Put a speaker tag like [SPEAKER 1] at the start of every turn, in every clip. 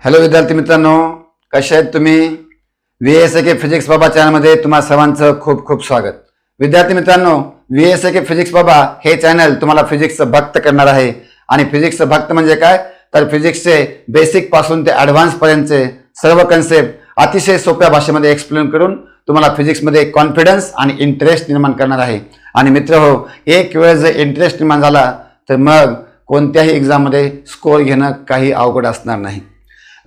[SPEAKER 1] Hello विद्यार्थी मित्रांनो, कसे आहेत तुम्ही? VSAK फिजिक्स बाबा चॅनलमध्ये तुम्हा सर्वांचं खूप खूप स्वागत. विद्यार्थी मित्रांनो, VSAK फिजिक्स बाबा हे चॅनल तुम्हाला फिजिक्सचं भक्त करणार आहे. आणि फिजिक्सचं भक्त म्हणजे काय, तर फिजिक्सचे बेसिक पासून ते ॲडव्हान्स पर्यंतचे सर्व कन्सेप्ट अतिशय सोप्या भाषेमध्ये एक्सप्लेन करून तुम्हाला फिजिक्समध्ये कॉन्फिडन्स आणि इंटरेस्ट निर्माण करणार आहे. आणि मित्र हो, एक वेळ जर इंटरेस्ट निर्माण झाला तर मग कोणत्याही एक्झाममध्ये स्कोअर घेणं काही अवघड असणार नाही.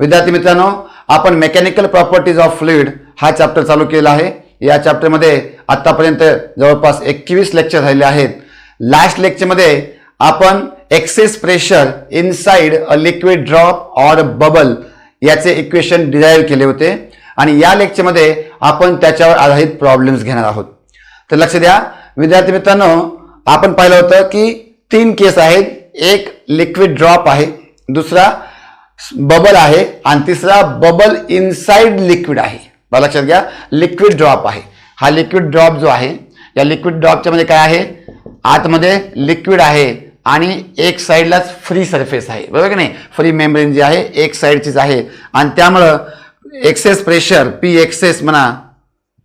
[SPEAKER 1] विद्यार्थी मित्रांनो, आपण मेकॅनिकल प्रॉपर्टीज ऑफ फ्लुइड हा चॅप्टर चालू केला आहे. या चॅप्टरमध्ये आतापर्यंत जवळपास 21 लेक्चर झालेले आहेत. लास्ट लेक्चरमध्ये आपण access pressure inside a liquid drop or bubble याचे इक्वेशन डिराईव्ह केले होते आणि या लेक्चरमध्ये आपण त्याच्यावर आधारित प्रॉब्लेम्स घेणार आहोत. तर लक्ष द्या विद्यार्थी मित्रांनो, आपण पाहिलं होतं की 3 केस आहेत. एक लिक्विड ड्रॉप आहे, दुसरा बबल आहे आणि तिसरा बबल इनसाइड लिक्विड आहे. लक्षात घ्या, लिक्विड ड्रॉप आहे. हा लिक्विड ड्रॉप जो आहे, या लिक्विड ड्रॉपच्या मध्ये काय आहे, आतमध्ये लिक्विड आहे आणि एक साईडलाच फ्री सरफेस आहे, बरोबर की नाही. फ्री मेम्ब्रेन जी आहे एक साईडचीच आहे आणि त्यामुळं एक्सेस प्रेशर पी एक्सेस म्हणा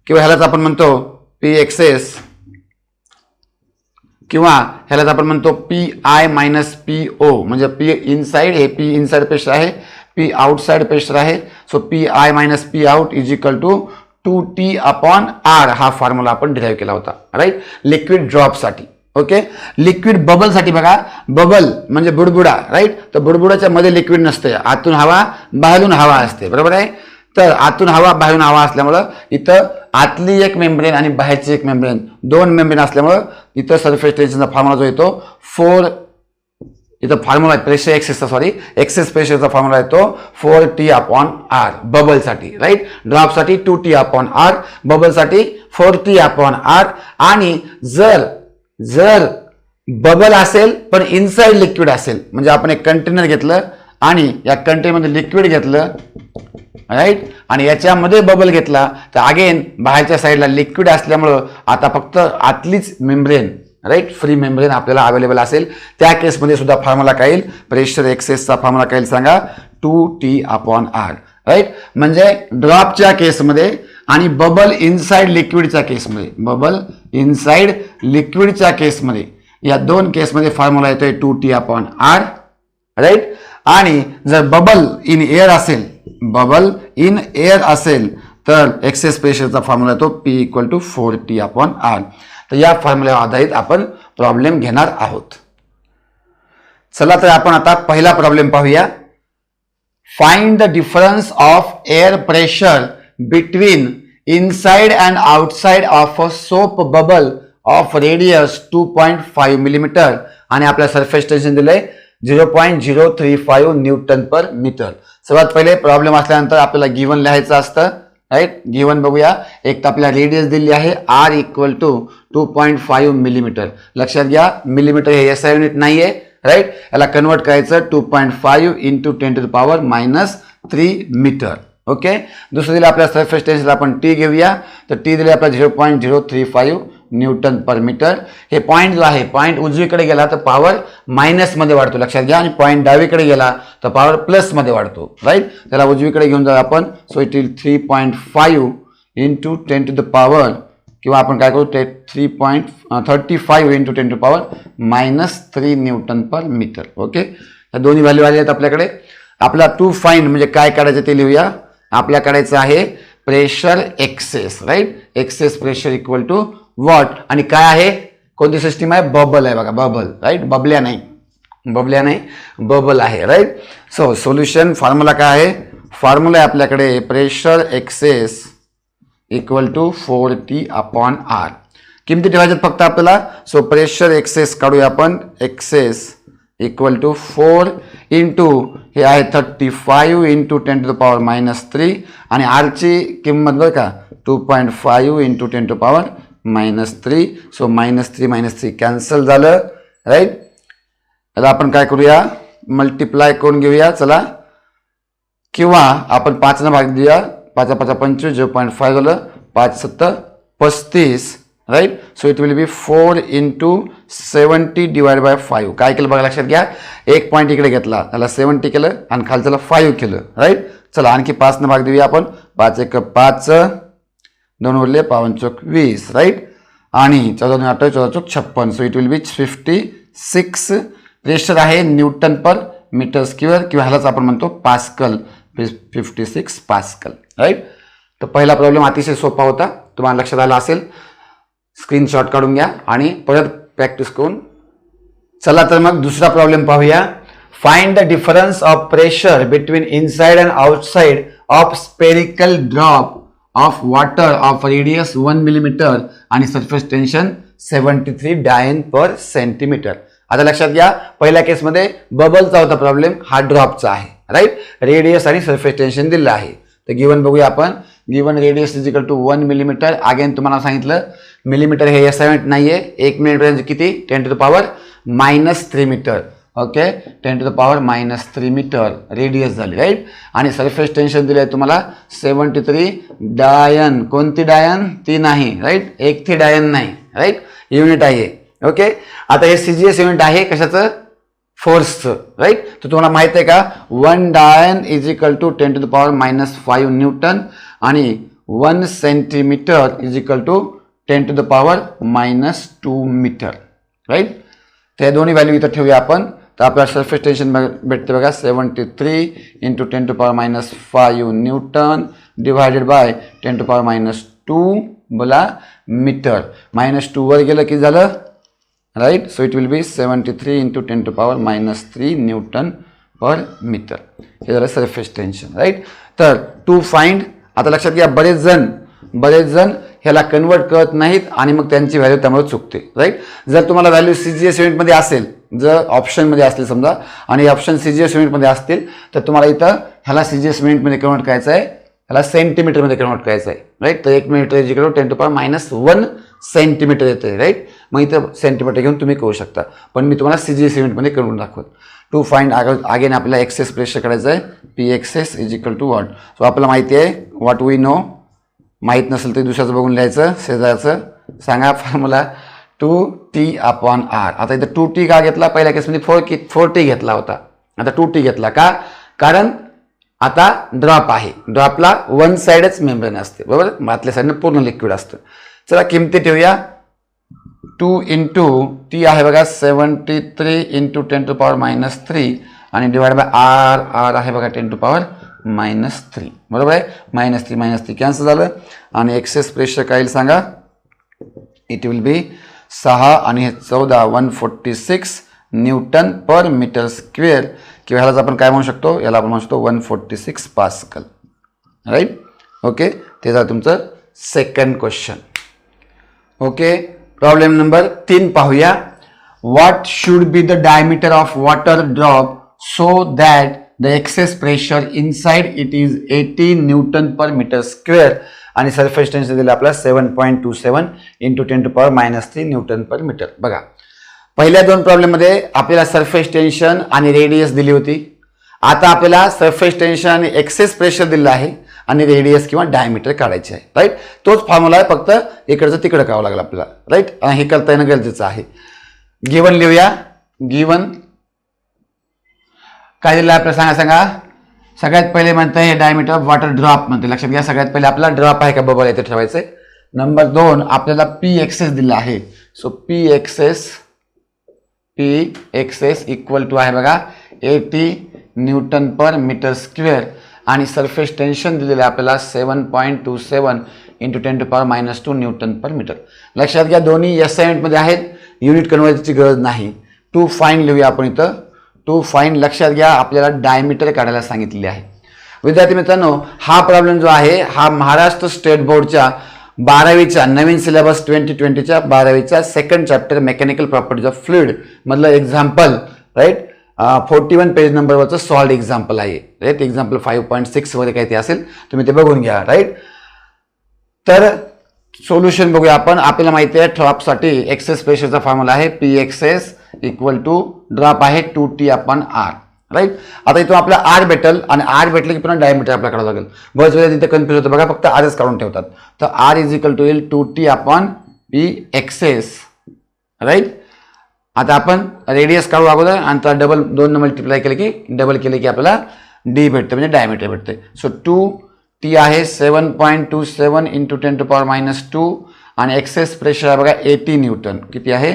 [SPEAKER 1] किंवा ह्यालाच आपण म्हणतो पी एक्सेस किंवा ह्यालाच आपण म्हणतो P I minus P O, म्हणजे पी इनसाइड हे पी इनसाइड प्रेशर आहे, पी आउटसाइड प्रेशर आहे. So P I minus P out is equal to 2T/R हा फॉर्म्युला आपण डिराईव्ह केला होता, राईट, लिक्विड ड्रॉपसाठी. ओके, लिक्विड बबलसाठी बघा, बबल म्हणजे बुडबुडा, राईट. तर बुडबुडाच्या मध्ये लिक्विड नसते, आतून हवा बाहेरून हवा असते, बरोबर आहे. तर आतून हवा बाहेरून हवा असल्यामुळं इथं आतली एक मेम्ब्रेन आणि बाहेरची एक मेम्ब्रेन, 2 मेम्ब्रेन असल्यामुळं इथं सरफेस टेन्शनचा फॉर्म्युला जो येतो 4, इथं फॉर्म्युला आहे प्रेशर एक्सेसचा, सॉरी एक्सेस प्रेशरचा फॉर्म्युला येतो 4T/R बबलसाठी, राईट. ड्रॉपसाठी 2T/R, बबलसाठी 4T/R. आणि जर बबल असेल पण इनसाइड लिक्विड असेल, म्हणजे आपण एक कंटेनर घेतलं आणि या कंटेनरमध्ये लिक्विड घेतलं, राईट, आणि याच्यामध्ये बबल घेतला, तर अगेन बाहेरच्या साईडला लिक्विड असल्यामुळं आता फक्त आतलीच मेम्ब्रेन, राईट, फ्री मेम्ब्रेन आपल्याला अवेलेबल असेल. त्या केसमध्ये सुद्धा फॉर्म्युला काय येईल, प्रेशर एक्सेसचा फॉर्म्युला काय येईल सांगा, 2T/R, राईट. म्हणजे ड्रॉपच्या केसमध्ये आणि बबल इनसाइड लिक्विडच्या केसमध्ये, बबल इनसाइड लिक्विडच्या केसमध्ये, या 2 केसमध्ये फॉर्म्युला येतोय 2T/R, राईट. आणि जर बबल इन एअर असेल, बबल इन एअर असेल तर एक्सेस प्रेशरचा फॉर्म्युला येतो P = 4T/R. तर या फॉर्म्युल्यावर आधारित आपण प्रॉब्लेम घेणार आहोत. चला तर आपण आता पहिला प्रॉब्लेम पाहूया. Find the difference of air pressure between inside and outside of a soap bubble of radius 2.5 millimetre आणि आपल्या सरफेस टेन्शन दिलंय 0.035 न्यूटन पर मीटर. सर्वात पहिले प्रॉब्लेम असल्यानंतर आपल्याला गिवन लिहायचं असतं, राईट. गिवन बघूया. एक तर आपल्याला रेडियस दिली आहे R = 2.5 मिलीमीटर. लक्षात घ्या, मिलीमीटर हे SI युनिट नाहीये, राईट. याला कन्वर्ट करायचं 2.5 × 10⁻³ मीटर. ओके. दुसरं दिलं आपल्या सरफेस टेन्शनला आपण T घेऊया, तर T दिले आपल्याला 0.035 न्यूटन पर मीटर. हे पॉईंट जो आहे, पॉईंट उजवीकडे गेला तर पॉवर मायनस मध्ये वाढतो, लक्षात घ्या. आणि पॉईंट डावीकडे गेला तर पॉवर प्लस मध्ये वाढतो, राईट. त्याला उजवीकडे घेऊन जाऊ आपण. सो इट इज 3.5 × 10⁻, किंवा आपण काय करू, 3.35 × 10⁻³ न्यूटन पर मीटर. ओके, या दोन्ही व्हॅल्यू आल्या आहेत आपल्याकडे. आपला टू फाइंड म्हणजे काय काढायचं ते लिहूया. आपल्या काढायचं आहे pressure excess, right. Excess pressure equal to what, आणि काय आहे, कोणती सिस्टीम आहे, बबल आहे बघा, बबल, राईट. बबल्या नाही, बबल आहे, राईट. सो सोल्युशन फॉर्म्युला काय आहे, फॉर्म्युला आहे आपल्याकडे pressure access equal to 4T/R. किमती ठेवायच्यात फक्त आपल्याला. सो प्रेशर एक्सेस काढूया आपण. एक्सेस इक्वल टू 4 इंटू हे आहे 35 × 10⁻³ आणि आरची किंमत बरं का 2.5 × 10⁻³ सो -3 कॅन्सल झालं, राईट. आता आपण काय करूया, मल्टिप्लाय करून घेऊया, चला. किंवा आपण 5 भाग देऊया, 5 × 5 = 25, 0.5 झालं, 5 × 7 = 35, right. So it will be 4 into 70 divided by 5. काय केलं बघा, लक्षात घ्या. एक पॉईंट इकडे घेतला, त्याला 70 केलं आणि खालच्याला 5 केलं. राईट. चला आणखी 5 भाग देऊया आपण. 5 1 5, 2 उरले 5 चौक 20. राईट. आणि 14 8 14 चौक 56. So it will B 56. Pressure आहे न्यूटन पर मीटर स्क्वेअर किंवा ह्यालाच आपण म्हणतो पास्कल. 56 पास्कल. राईट. तर पहिला प्रॉब्लेम अतिशय सोपा होता, तुम्हाला लक्षात आला असेल. स्क्रीनशॉट काढून घ्या आणि परत प्रॅक्टिस करून. चला तर मग दुसरा प्रॉब्लेम पाहूया. Find the difference of pressure between inside and outside of spherical drop of water of radius 1 millimetre आणि सरफेस टेन्शन 73 डायन पर सेंटीमीटर. आता लक्षात घ्या, पहिल्या केसमध्ये बबलचा होता प्रॉब्लेम, हा ड्रॉपचा आहे. राईट. रेडियस आणि सरफेस टेन्शन दिलं आहे. तर गिवन बघूया आपण. Given radius is equal to 1 millimetre. Again तुम्हाला सांगितलं मिलीमीटर हे एसाइनमेंट नाहीये. 1 मिलीमीटर किती, 10 to the power -3 metre. Okay, 10 to the power -3 metre radius झाली. राईट. आणि सरफेस टेन्शन दिले आहे तुम्हाला 73 डायन. कोणती डायन, ती नाही. राईट. एक थी डायन नाही. राईट. युनिट आहे. ओके. आता हे सीजीएस युनिट आहे कशाचं, फोर्सचं. राईट. तर तुम्हाला माहित आहे का, 1 dyne is equal to 10 to the power -5 newton आणि 1 centimetre is equal to 10 to the power -2 metre. Right. ते दोन्ही व्हॅल्यू इथं ठेवूया आपण. तर आपल्याला सरफेस टेन्शन भेटते बघा 73 into 10 to the power -5 Newton divided by 10 to the power -2 बोला मीटर. -2 वर गेलं की झालं. Right. So it will be 73 into 10 to the power -3 newton per metre. हे झालं सरफेस टेन्शन. राईट. तर टू फाइंड. आता लक्षात घ्या, बरेच जण ह्याला कन्वर्ट करत नाहीत आणि मग त्यांची व्हॅल्यू त्यामुळे चुकते. राईट. जर तुम्हाला व्हॅल्यू सीजीएस युनिटमध्ये असेल, जर ऑप्शनमध्ये असतील समजा आणि ऑप्शन सीजीएस युनिटमध्ये असतील, तर तुम्हाला इथं ह्याला सीजीएस युनिटमध्ये कन्वर्ट करायचं आहे, ह्याला सेंटीमीटरमध्ये कन्वर्ट करायचं आहे. राईट. तर 1 metre is equal to 10 to the power -1 centimetre येते. राईट. मग इथं सेंटीमीटर घेऊन तुम्ही करू शकता, पण मी तुम्हाला सीजीएस युनिटमध्ये करून दाखवत. टू फाइंड अगेन आपल्याला एक्सेस प्रेशर करायचं आहे. P excess is equal to what. So आपल्याला माहिती आहे व्हॉट वी नो. माहीत नसेल तर दुसऱ्याचं बघून लिहायचं, शेजारचं सांगा. Formula 2T/R. आता इथं 2T का घेतला, पहिल्या केसमध्ये 4T घेतला होता. आता 2T घेतला का, कारण आता ड्रॉप आहे. ड्रॉपला 1 साइडच मेम्ब्रेन असते, बरोबर. आतल्या साईडनं पूर्ण लिक्विड असतं. चला किमती ठेवूया. 2 into T आहे बघा 73 into 10 to the power -3 आणि डिवाइड बाय R आहे बघा 10 to the power -3. बरोबर आहे. -3 कॅन्सल झालं आणि एक्सेस प्रेशर काय येईल सांगा. इट विल बी 6 आणि 14 146 न्यूटन पर मीटर स्क्वेअर किंवा ह्यालाच आपण काय म्हणू शकतो, याला आपण म्हणू शकतो 146 पास्कल. राईट. ओके. ते झालं तुमचं second question. Okay. Problem number 3 पाहूया. What should be the diameter of water drop so that the excess pressure inside it is 80 newton per metre square आणि सरफेस टेन्शन दिलं आपल्याला 7.27 into 10 to the power -3 newton per metre. बघा, पहिल्या दोन प्रॉब्लेममध्ये आपल्याला surface tension आणि radius दिली होती. आता आपल्याला सरफेस टेन्शन आणि एक्सेस प्रेशर दिलं आहे आणि रेडियस किंवा डायमीटर काढायचे आहे. राईट. तोच फॉर्म्युला आहे, फक्त इकडचं तिकडं करावं लागलं आपल्याला. राईट. हे करता येणं गरजेचं आहे. गिवन लिहूया. गिवन काय दिलं आपल्याला सांगा. सगळ्यात पहिले म्हणतं हे डायमीटर ऑफ वॉटर ड्रॉप म्हणते. लक्षात घ्या, सगळ्यात पहिले आपल्याला ड्रॉप आहे का बबल आहे ते ठेवायचं आहे. नंबर 2 आपल्याला पी एक्सेस दिला आहे. So P excess equal to आहे बघा 80 न्यूटन पर मीटर स्क्वेअर आणि सरफेस टेन्शन दिलेलं आहे आपल्याला 7.27 into 10 to the power -2 newton per metre. लक्षात घ्या, दोन्ही एस युनिटमध्ये आहेत, युनिट कन्व्हर्टची गरज नाही. टू फाईंड लिहूया आपण इथं. To find. लक्षात घ्या, आपल्याला डायमीटर काढायला सांगितलेले आहे. विद्यार्थी मित्रांनो, हा प्रॉब्लेम जो आहे हा महाराष्ट्र स्टेट बोर्डच्या 12वीच्या नवीन सिलेबस 2020च्या 12वीच्या second chapter mechanical properties of fluid मधलं एक्झाम्पल. राईट. 41 पेज नंबरवरचं सॉल्ड एक्झाम्पल आहे. राईट. एक्झाम्पल 5.6 मध्ये काही ते असेल, तुम्ही ते बघून घ्या. राईट. तर सोल्युशन बघूया आपण. आपल्याला माहिती आहे ड्रॉपसाठी एक्सेस प्रेशरचा फॉर्म्युला आहे P excess equal to drop आहे 2T/R. राईट. आता इथून आपल्याला आर भेटल आणि आर भेटलं की पुन्हा डायमीटर आपल्याला काढावं लागेल. बरेच वेळेला तिथे कन्फ्युज होतं बघा, फक्त आरच काढून ठेवतात. तर आर इज इक्वल टू येईल 2T/R पी एक्सेस, राईट. आता आपण रेडियस काढू अगोदर आणि त्याला डबल 2 मल्टिप्लाय केलं की डबल केलं की आपल्याला डी भेटते, म्हणजे डायमीटर भेटते. सो 2t आहे 7.27 इंटू 10⁻², आणि एक्सेस प्रेशर आहे बघा 80 न्यूटन. किती आहे?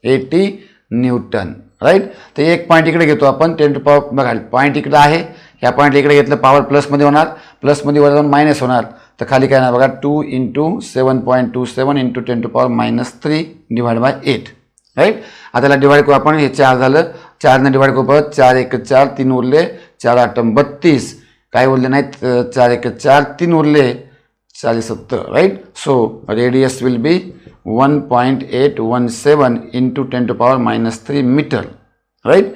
[SPEAKER 1] 80 न्यूटन, राईट. तर एक पॉईंट इकडे घेतो आपण, 10 बघा पॉईंट इकडे आहे, ह्या पॉईंटला इकडे घेतलं पॉवर प्लसमध्ये होणार, प्लसमध्ये वर जाऊन मायनस होणार, तर खाली काय ना बघा 2 into 7.27 into 10⁻³ divide by 8, right. आता त्याला डिवाइड करू आपण, हे 4 झालं, 4ने डिवाइड करू परत, 4 1 4 3 उरले, 4 8 32, काय उरले नाहीत, 4 1 4 3 उरले, 47, right. So radius will be 1.817 into 10⁻³ metre, right.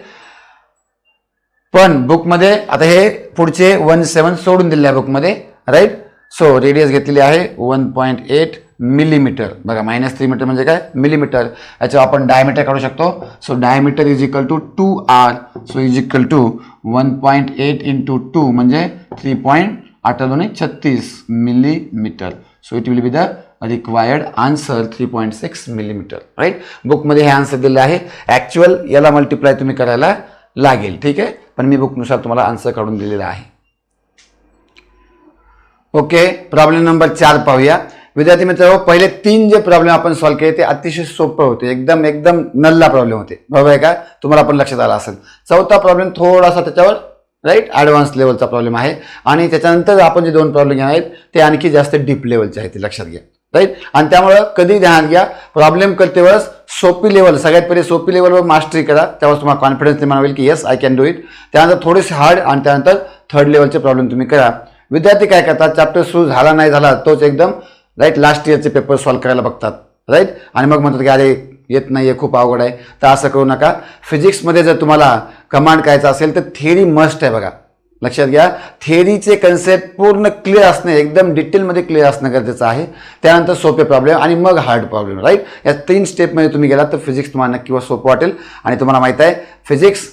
[SPEAKER 1] पण बुकमध्ये आता हे पुढचे 17 सोडून दिले आहे बुकमध्ये, राईट. सो रेडियस घेतलेली आहे 1.8 मिलीमीटर. बघा -3 मीटर म्हणजे काय? मिलीमीटर. याच्यावर आपण डायमीटर काढू शकतो. So diameter is equal to 2r. So is equal to 1.8 into 2 म्हणजे 3.836 millimetre. So it will be the required answer 3.6 millimetre, right. बुकमध्ये हे आन्सर दिले आहे. ॲक्च्युअल याला मल्टिप्लाय तुम्ही करायला लागेल, ठीक आहे, पण मी बुकनुसार तुम्हाला आन्सर काढून दिलेला आहे. ओके, प्रॉब्लेम नंबर 4 पाहूया. विद्यार्थी मित्रांनो, पहिले 3 जे प्रॉब्लेम आपण सॉल्व्ह केले ते अतिशय सोपे होते, एकदम नल्ला प्रॉब्लेम होते, बरोबर आहे का? तुम्हाला पण लक्षात आलं असेल. चौथा प्रॉब्लेम थोडासा त्याच्यावर, राईट, ॲडव्हान्स लेवलचा प्रॉब्लेम आहे, आणि त्याच्यानंतर आपण जे 2 प्रॉब्लेम आहेत ते आणखी जास्त डीप लेवलचे आहेत, ते लक्षात घ्या, राईट. आणि त्यामुळं कधी ध्यानात घ्या, प्रॉब्लेम करते वेळेस सोपी लेवल, सगळ्यात पहिले सोपी लेवलवर मास्टरी करा, त्यावेळेस तुम्हाला कॉन्फिडन्स निर्माण होईल की yes I can do it. त्यानंतर थोडेसे हार्ड, आणि त्यानंतर थर्ड लेवलचे प्रॉब्लेम तुम्ही करा. विद्यार्थी काय करतात, चॅप्टर सुरू झाला नाही झाला तोच एकदम, राईट, लास्ट इयरचे पेपर सॉल्व्ह करायला बघतात, राईट, आणि मग म्हणतात की अरे येत नाही आहे, खूप अवघड आहे. तर असं करू नका. फिजिक्समध्ये जर तुम्हाला कमांड करायचा असेल तर थिअरी मस्ट आहे, बघा, लक्षात घ्या. थिअरीचे कन्सेप्ट पूर्ण क्लिअर असणे, एकदम डिटेलमध्ये क्लिअर असणं गरजेचं आहे. त्यानंतर सोपे प्रॉब्लेम आणि मग हार्ड प्रॉब्लेम, राईट. या 3 स्टेपमध्ये तुम्ही गेलात तर फिजिक्स तुम्हाला नक्की सोपं वाटेल. आणि तुम्हाला माहित आहे फिजिक्स,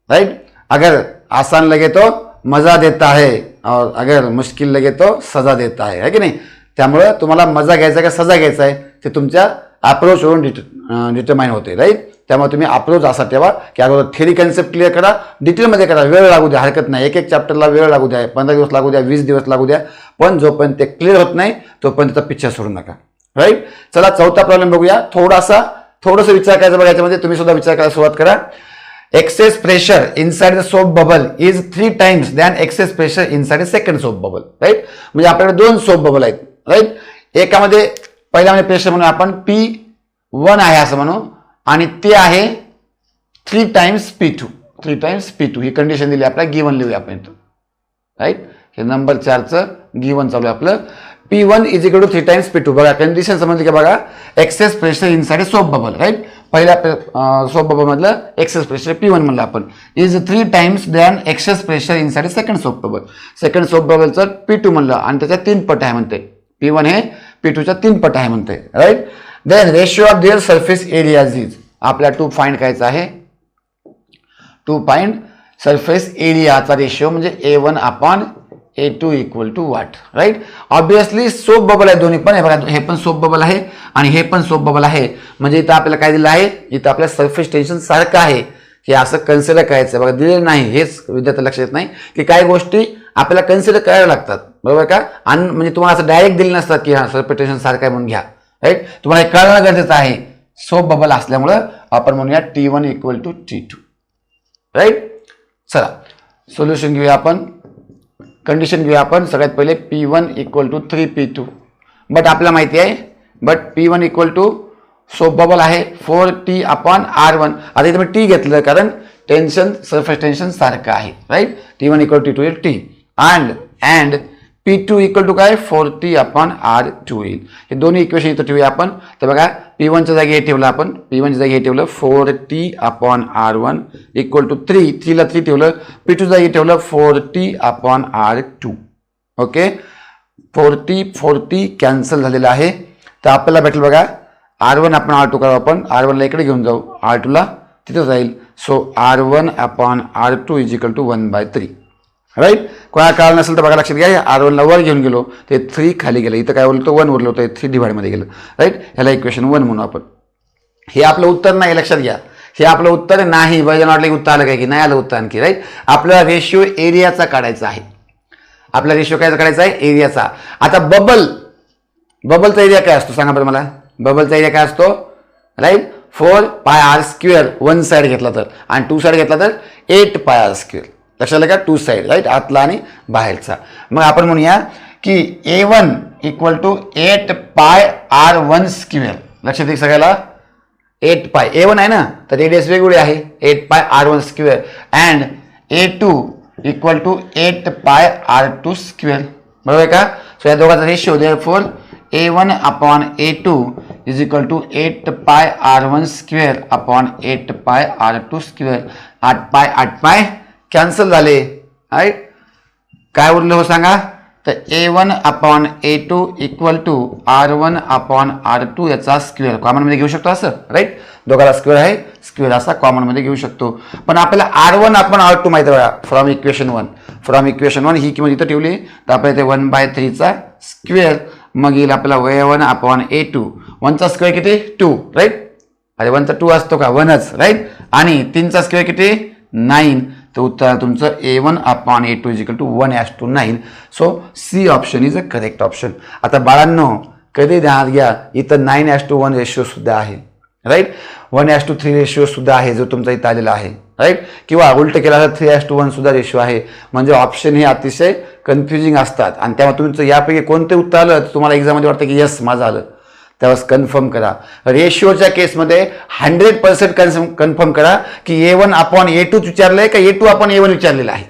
[SPEAKER 1] राईट, अगर आसान लगे तो मजा देता है और अगर मुश्किल लगे तो सजा देता है की नाही. त्यामुळं तुम्हाला मजा घ्यायचा का सजा घ्यायचा आहे ते तुमच्या अप्रोचवरून डिटरमाइन होते, राईट. त्यामुळे तुम्ही अप्रोच असा ठेवा की अगोदर थिअरी कन्सेप्ट क्लिअर करा, डिटेलमध्ये करा, वेळ लागू द्या, हरकत नाही. एक चॅप्टरला वेळ लागू द्या, 15 दिवस लागू द्या, 20 दिवस लागू द्या, पण जोपर्यंत ते क्लिअर होत नाही तोपर्यंत त्याचा पिच्छा सोडू नका, राईट. चला चौथा प्रॉब्लेम बघूया. थोडंसं विचार करायचा बघा, याच्यामध्ये तुम्ही सुद्धा विचार करायला सुरुवात करा. Excess pressure inside the soap bubble is 3 times than excess pressure inside a second soap bubble, right. म्हणजे आपल्याकडे 2 सोप बबल आहेत, राईट. एकामध्ये पहिल्यामध्ये प्रेशर म्हणून आपण P1 आहे असं म्हणू, आणि ते आहे 3 टाइम्स P2, 3 टाइम्स P2 ही कंडिशन दिली आपल्याला. गिवन लिहूया आपण इथं, राईट. हे नंबर 4चं गिवन चालू आहे आपलं. P1 is equal to 3 times P2. बघा कंडिशन समजली का? बघा, excess pressure inside a soap bubble, right. पहिल्या सोप बबल मधलं एक्सेस प्रेशर P1 म्हणलं आपण, is 3 times than excess pressure inside a second soap bubble. Second soap बबलचं P2 म्हणलं आणि त्याच्या 3 पट आहे म्हणते. P1 हे P2च्या 3 पट आहे म्हणते, right. Then ratio of their surface areas is, आपल्या 2 फाइंड करायचा आहे. 2 फाइंड सरफेस एरियाचा रेशिओ म्हणजे A1/A2 equal to what, right. Obviously soap bubble आहे दोन्ही पण. हे बघा, हे पण सोप बबल आहे आणि हे पण सोप बबल आहे, म्हणजे इथं आपल्याला काय दिलं आहे, इथं आपल्या सरफेस टेन्शन सारखं आहे. हे असं कन्सिडर करायचं, बघा दिलेलं नाही. हेच विद्यार्थी लक्षात येत नाही की काही गोष्टी आपल्याला कन्सिडर करायला लागतात, बरोबर का? आणि म्हणजे तुम्हाला असं डायरेक्ट दिलं नसतात की हा सरफेस टेन्शन सारखं आहे म्हणून घ्या, राईट. तुम्हाला हे कळणं गरजेचं आहे. सोप बबल असल्यामुळं आपण म्हणूया T1 equal to T2, right. चला सोल्युशन घेऊया आपण, कंडिशन घेऊया आपण. सगळ्यात पहिले P1 equal to 3P2, but आपल्याला माहिती आहे, but P1 equal to soap bubble आहे 4T/R1. आता इथे मी T घेतलं कारण टेन्शन, सरफेस टेन्शन सारखं आहे, right. T1 equal to T2 T and P2 equal to काय 4T/R2 येईल. हे दोन्ही इक्वेशन इथं ठेवूया आपण. तर बघा, P1च्या जागी हे ठेवलं आपण, P1च्या जागी हे ठेवलं 4T/R1 इक्वल टू 3ला 3 ठेवलं, P2 जागी ठेवलं 4T/R2. ओके, 4T कॅन्सल झालेलं आहे. तर आपल्याला भेटेल बघा R1 आपण R2 करू, आपण R1ला इकडे घेऊन जाऊ, R2ला तिथं जाईल. So R1/R2 is equal to 1/3. Right. कोणाला कळलं नसेल तर बघा, लक्षात घ्या. R1 ला वर घेऊन गेलो ते 3 खाली गेलं, इथं काय बोलतो 1 उरलं होतं, 3 डिवाइडमध्ये गेलं. राईट. ह्याला इक्वेशन 1 म्हणू आपण. हे आपलं उत्तर नाही, लक्षात घ्या. हे आपलं उत्तर नाही. वजन वाटलं की उत्तर आलं काय की नाही आलं उत्तर आणखी. राईट. आपल्याला रेशिओ एरियाचा काढायचा आहे. आपला रेशिओ काय काढायचा आहे? एरियाचा. आता बबलचा एरिया काय असतो सांगा बरं मला. बबलचा एरिया काय असतो? राईट. 4πr², वन साईड घेतला तर, आणि टू साईड घेतला तर 8πr². लक्षात आलं का? Two side. राईट. आतला आणि बाहेरचा. मग आपण म्हणूया की A1 = 8πr². लक्षात येईल सगळ्याला. 8π A1 आहे ना, तर रेडियस वेगवेगळी आहे, 8πr², अँड A2 = 8πr². बरोबर आहे का? सो या दोघांचा ratio therefore A1/A2 = 8πr² upon 8πr². 8π cancel झाले. राईट. काय उरलं हो सांगा? तर A1/A2 = R1/R2 याचा स्क्वेअर कॉमनमध्ये घेऊ शकतो असं. राईट. दोघाला स्क्वेअर आहे, स्क्वेअर असा कॉमनमध्ये घेऊ शकतो. पण आपल्याला R1/R2 माहिती आहे बघा, फ्रॉम इक्वेशन 1 ही किंमत इथं ठेवली तर आपल्याला ते 1/3चा स्क्वेअर. मग येईल आपल्याला A1/A2. 1चा स्क्वेअर किती? 2. राईट. अरे 1चा 2 असतो का? 1च. राईट. आणि 3चा स्क्वेअर किती? 9. तर उत्तर तुमचं A1/A2 = 1:9. So C option is a correct option. आता बाळांनो कधी ध्यानात घ्या, इथं 9:1 रेशिओ सुद्धा आहे. राईट. 1:3 रेशिओ सुद्धा आहे जो तुमचा इथं आलेला आहे. राईट. किंवा उलट केला तर 3:1 सुद्धा रेशिओ आहे. म्हणजे ऑप्शन हे अतिशय कन्फ्युजिंग असतात, आणि त्यामुळे तुमचं यापैकी कोणते उत्तर आलं तर तुम्हाला एक्झाममध्ये वाटतं की यस माझं आलं, त्यावेळेस कन्फर्म करा. रेशिओच्या केसमध्ये 100% कन्फर्म करा की A1/A2 विचारलंय का A2/A1 विचारलेलं आहे.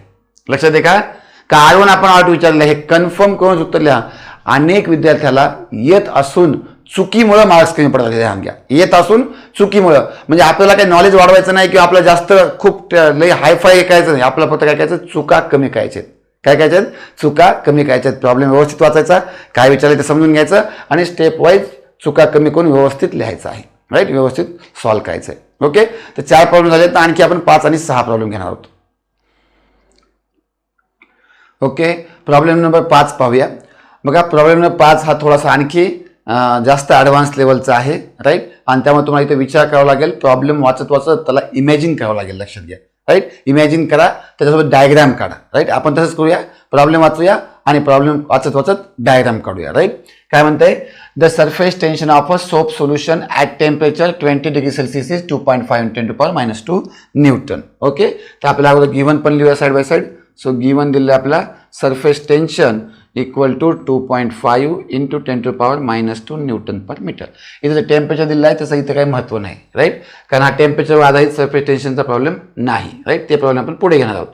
[SPEAKER 1] लक्षात आहे का? R1/R2 विचारलेलं आहे. हे कन्फर्म करून उत्तर लिहा. अनेक विद्यार्थ्याला येत असून चुकीमुळं मार्क्स कमी पडतात. ध्यान घ्या, येत असून चुकीमुळं. म्हणजे आपल्याला काही नॉलेज वाढवायचं नाही किंवा आपलं जास्त खूप लई हायफाय करायचं नाही. आपलं फक्त काय करायचं? चुका कमी करायचे. काय करायचे? चुका कमी करायच्या. प्रॉब्लेम व्यवस्थित वाचायचा, काय विचारलं ते समजून घ्यायचं, आणि स्टेप वाईज चुका कमी करून व्यवस्थित लिहायचं आहे. राईट. व्यवस्थित सॉल्व्ह करायचं आहे. ओके. तर 4 प्रॉब्लेम झाले, तर आणखी आपण 5 आणि 6 प्रॉब्लेम घेणार आहोत. ओके. प्रॉब्लेम नंबर 5 पाहूया. बघा, प्रॉब्लेम नंबर 5 हा थोडासा आणखी जास्त ॲडव्हान्स लेवलचा आहे. राईट. आणि त्यामुळे तुम्हाला इथे विचार करावा लागेल. प्रॉब्लेम वाचत त्याला इमॅजिन करावं लागेल. लक्षात घ्या. राईट. इमॅजिन करा, त्याच्यासोबत डायग्राम काढा. राईट. आपण तसंच करूया. प्रॉब्लेम वाचूया आणि प्रॉब्लेम वाचत डायग्राम काढूया. राईट. काय म्हणतंय? The surface tension of a soap solution at temperature 20°C is 2.5 × 10⁻² Newton. Okay. तर आपल्याला अगोदर गिवन पण लिहूया side by side. So given दिलं आपला surface tension = 2.5 × 10⁻² newton per metre. इथं जे टेम्परेचर दिलं आहे त्याचं इथं काही महत्त्व नाही. राईट. कारण हा टेम्परेचर आधारित सरफेस टेन्शनचा प्रॉब्लेम नाही. राईट. ते प्रॉब्लेम आपण पुढे घेणार आहोत.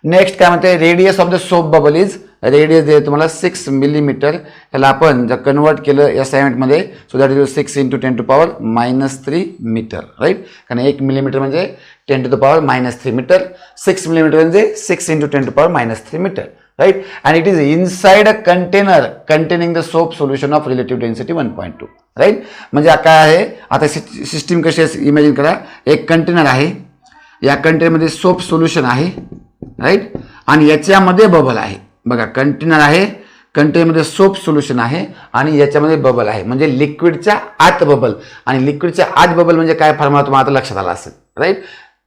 [SPEAKER 1] नेक्स्ट काय म्हणते? Radius of the soap bubble is, radius दे तुम्हाला 6 मिलीमीटर. त्याला आपण जर कन्वर्ट केलं असाइनमेंटमध्ये, so that is 6 × 10⁻³ metre. Right. कारण 1 मिलीमीटर म्हणजे 10⁻³ मीटर. 6 मिलीमीटर म्हणजे 6 × 10⁻³ metre. Right. And it is inside a container containing the soap solution of relative density 1.2. Right. म्हणजे काय आहे? आता सिस्टीम कशी आहे इमॅजिन करा. एक कंटेनर आहे, या कंटेनरमध्ये सोप सोल्युशन आहे. राईट. आणि याच्यामध्ये बबल आहे. बघा, कंटेनर आहे, कंटेनरमध्ये सोप सोल्युशन आहे, आणि याच्यामध्ये बबल आहे. म्हणजे लिक्विडच्या आत बबल. आणि लिक्विडच्या आत बबल म्हणजे काय फॉर्म्युला तुम्हाला आता लक्षात आला असेल. राईट.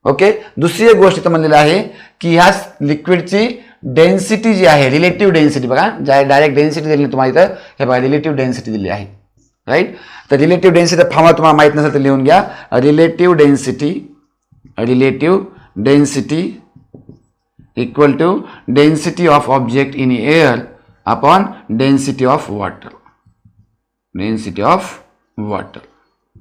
[SPEAKER 1] ओके. दुसरी एक गोष्ट इथं म्हणलेली आहे की ह्या लिक्विडची डेन्सिटी जी आहे, रिलेटिव्ह डेन्सिटी, बघा ज्या डायरेक्ट डेन्सिटी दिली तुम्हाला इथं, हे बघा रिलेटिव्ह डेन्सिटी दिली आहे. राईट. तर रिलेटिव्ह डेन्सिटी फॉर्म्युला तुम्हाला माहित नसेल तर लिहून घ्या. Relative density equal to density of object in air upon density of water.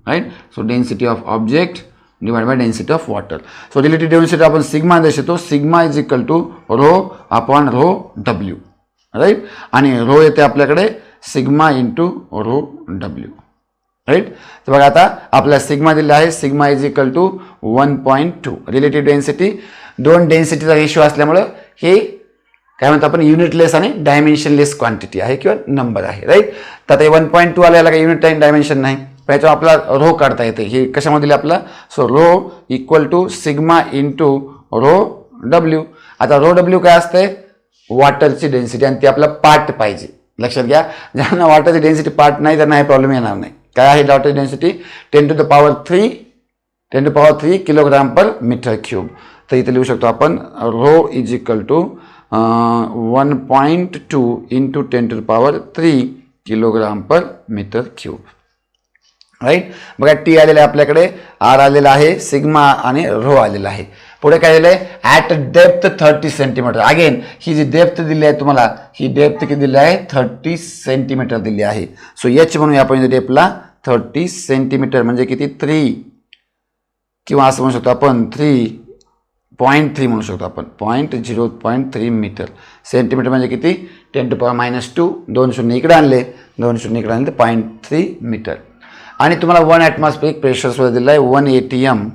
[SPEAKER 1] Right. So density of object divided by density of water. So relative density आपण सिग्मा दर्शवतो. Sigma is equal to rho upon rho W. Right. आणि rho येते आपल्याकडे sigma into rho W. Right. तर बघा, आता आपल्याला sigma दिला आहे. Sigma is equal to 1.2. Relative density, दोन डेन्सिटीचा रेशिओ असल्यामुळं हे काय म्हणतो आपण युनिटलेस आणि डायमेन्शनलेस क्वांटिटी आहे किंवा नंबर आहे. राईट. तर आता 1.2 आल्याला काही युनिट टाइम डायमेन्शन नाही. याच्यावर आपला रो काढता येते. हे कशामध्ये दिलं आपला? So rho equal to sigma into rho W. आता रो डब्ल्यू काय असते? वॉटरची डेन्सिटी आणि ती आपला पार्ट पाहिजे. लक्षात घ्या, ज्यांना वॉटरची डेन्सिटी पार्ट नाही त्यांना हे प्रॉब्लेम येणार नाही. काय आहे वॉटरची density? 10⁻³ kilogram per metre cube. तर इथे लिहू शकतो आपण rho is equal to 1.2 into 10⁻³ kilogram per metre cube. Right. बघा टी आलेलं आहे आपल्याकडे, आर आलेला आहे, सिग्मा आणि रो आलेला आहे. पुढे काय दिलं आहे? At depth 30 centimetre. अगेन ही जी डेप्थ दिली आहे तुम्हाला, ही डेप्थ किती दिली आहे? 30 सेंटीमीटर दिली आहे. सो एच म्हणूया आपण डेप्थला 30 सेंटीमीटर म्हणजे किती? 3 किंवा असं म्हणू शकतो आपण 3.3 म्हणू शकतो आपण 0.3 मीटर. सेंटीमीटर म्हणजे किती? 10⁻². 2 शून्य इकडे आणले, 2 शून्य इकडे आणले तर 0.3 मीटर. आणि तुम्हाला 1 ॲटमॉस्फिअरिक प्रेशर सुद्धा दिलं आहे 1 ATM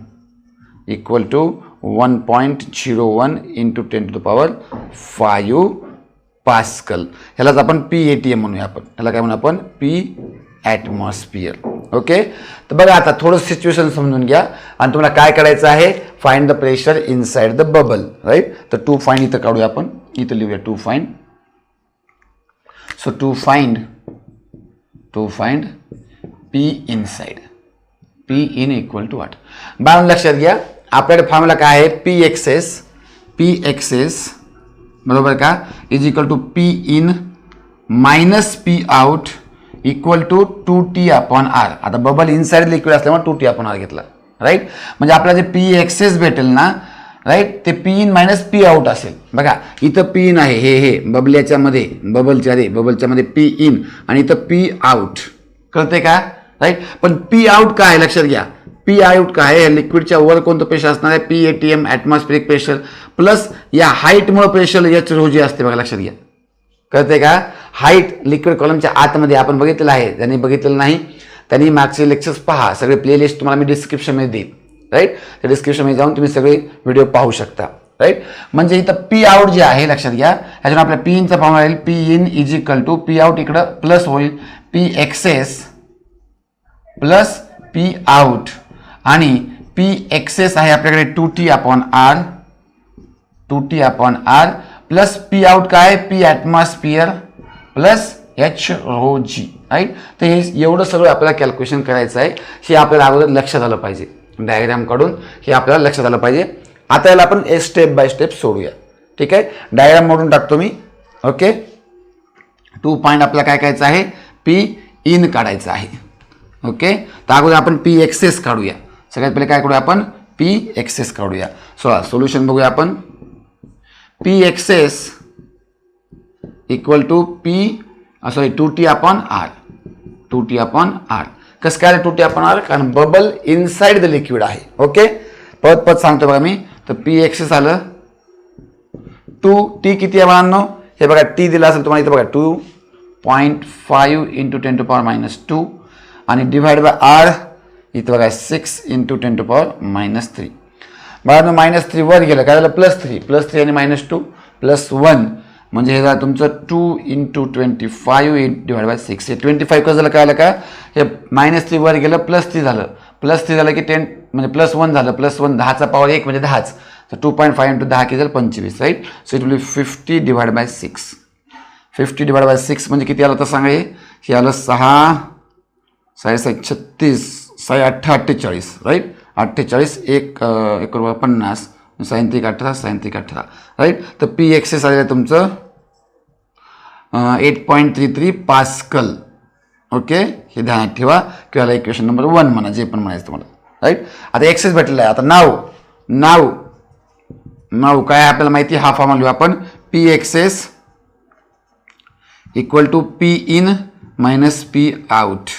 [SPEAKER 1] equal to 1.01 into 10⁵ pascal. ह्यालाच आपण PATM म्हणूया. आपण ह्याला काय म्हणू? आपण P ॲटमॉस्फिअर. ओके. तर बघा आता थोडं सिच्युएशन समजून घ्या आणि तुम्हाला काय करायचं आहे? Find the pressure inside the bubble. Right. तर टू फाइंड इथं काढूया आपण, इथं लिहूया to find. So to find P inside. P in equal to what? बाळांनो लक्षात घ्या, आपल्याकडे फॉर्म्युला काय आहे? P एक्सेस बरोबर का is equal to P in minus P out equal to 2T/R. आता बबल इनसाइड लिक्विड असल्यामुळे 2T/R घेतला. राईट. म्हणजे आपल्याला जे P एक्सेस भेटेल ना, राईट, ते P in minus P out असेल. बघा इथं P इन आहे, हे बबल्याच्या मध्ये, बबलच्या मध्ये P इन आणि इथं P आउट. कळते का? राईट. पण P आउट काय आहे? लक्षात घ्या, P आउट काय आहे? लिक्विडच्या वर कोणतं प्रेशर असणार आहे? PATM ॲटमॉस्फिअरिक प्रेशर प्लस या हाईटमुळे प्रेशर H जे असते. बघा लक्षात घ्या. कळते का? हाईट लिक्विड कॉलमच्या आतमध्ये आपण बघितलेलं आहे. ज्यांनी बघितलेलं नाही त्यांनी मागचे लेक्चर्स पहा. सगळे प्लेलिस्ट तुम्हाला मी डिस्क्रिप्शनमध्ये देईन. राईट. त्या डिस्क्रिप्शनमध्ये जाऊन तुम्ही सगळे व्हिडिओ पाहू शकता. राईट. म्हणजे इथं P आउट जे आहे लक्षात घ्या, ह्याच्यावर आपल्या P इनचा फॉर्म्युला राहील P in is equal to P out इकडं प्लस होईल P excess plus P out आणि P एक्सेस आहे आपल्याकडे 2T/R प्लस P आउट काय? P atmosphere plus Hρg. Right. तर हे एवढं सगळं आपल्याला कॅल्क्युलेशन करायचं आहे. हे आपल्याला अगोदर लक्षात आलं पाहिजे. डायग्राम काढून हे आपल्याला लक्षात आलं पाहिजे. आता याला आपण स्टेप बाय स्टेप सोडूया. ठीक आहे. डायग्राम मोडून टाकतो मी. ओके. 2 पॉईंट आपल्याला काय करायचं आहे? P इन काढायचं आहे. ओके. तर अगोदर आपण P एक्सेस काढूया. सगळ्यात पहिले काय करूया आपण? P एक्सेस काढूया. सोल्युशन बघूया आपण. P excess equal to 2T/R. 2T/R. कसं काय 2T/R? कारण बबल इनसाइड द लिक्विड आहे. ओके. परत सांगतो बघा मी. तर P एक्सेस आलं 2T किती आहे बाळांनो? हे बघा T दिला असेल तुम्हाला इथं बघा 2.5 इंटू 10⁻² आणि डिवाइड बाय R इथं बघा 6 इंटू 10⁻³ बाळांनो. -3 वर गेलं काय झालं? +3 आणि -2 +1 म्हणजे हे झालं तुमचं 2 इंटू 25 डिवाइड बाय 6. हे 25 कसं झालं? काय आलं का? हे -3 वर गेलं +3 झालं. +3 झालं की 10 म्हणजे +1 झालं. +1 10चा पॉवर 1 म्हणजे 10च. तर 2.5 इंटू 10 किती झालं? 25. Right. So it will be 50 divide by 6. 50 divide by 6 म्हणजे किती आलं तर सांगा? हे आलं 6 36 6 8 48. राईट. 48 1 50 सायंत्रिक 18 सायंत्रिक 18. राईट. तर P एक्सेस आलेलं आहे तुमचं 8.33 पास्कल. ओके. हे ध्यानात ठेवा किंवा इक्वेशन नंबर 1 म्हणा, जे पण म्हणायचं तुम्हाला. राईट. आता एक्सेस भेटलेला आहे. आता नाव काय आपल्याला माहिती? हा फॉर्म्युला लिहू आपण. P excess equal to P in minus P out.